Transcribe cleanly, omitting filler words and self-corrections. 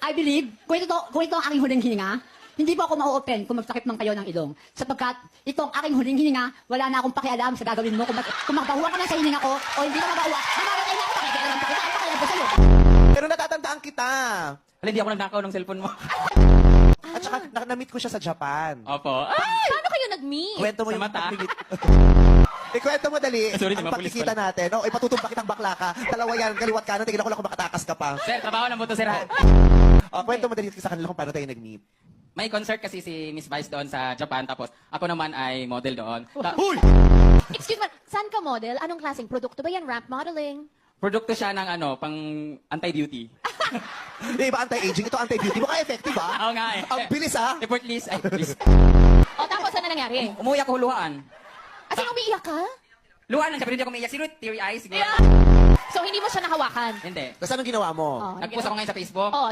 I believe, kung ito ang aking huling hininga, hindi po ako ma-open kung magsakit man kayo ng ilong. Sapagkat itong aking huling hininga, wala na akong pakialam sa gagawin mo. Kung mabahuwa ka na sa hininga ko, o hindi ka mabahuwa, mamamatay na ako, pakialam pa kita, ang pakialam ko sa'yo. Pero natatandaan kita. Wala, hindi ako nagnakaw ng cellphone mo. At saka, na-meet ko siya sa Japan. Opo. Paano kayo nag-meet? Kwento mo Sa yung mata. pag-meet. Ikwento mo dali. Sorry, ang di ba, police pagkikita pala. natin. Oh, ipatutumba kitang bakla ka. Dalawa yan, kaliwat kanan. Tignan ko lang kung makatakas ka pa. Sir, trabaho lang po to, sir. ha? Oh, kwento mo dali sa kanila kung paano tayo nag-meet. May concert kasi si Miss Vice doon sa Japan, tapos ako naman ay model doon. Huy! Excuse me, saan ka model? Anong klaseng produkto ba yan? Ramp modeling? Produkto siya ng pang anti-beauty. Di ba anti-aging? Ito anti-beauty. Mukha effective, ha? Oo nga eh. Ang bilis, ha? Effortless. Ay, please. O tapos ano nangyari? Umuwi ako luhaan. As in, umiiyak ka? Luhaan lang siya, pero hindi ako maiyak. Siguro teary eyes. Siguro. So, hindi mo siya nahawakan? Hindi. Tapos anong ginawa mo? Oh, Nag-post ako ngayon sa Facebook. Oh,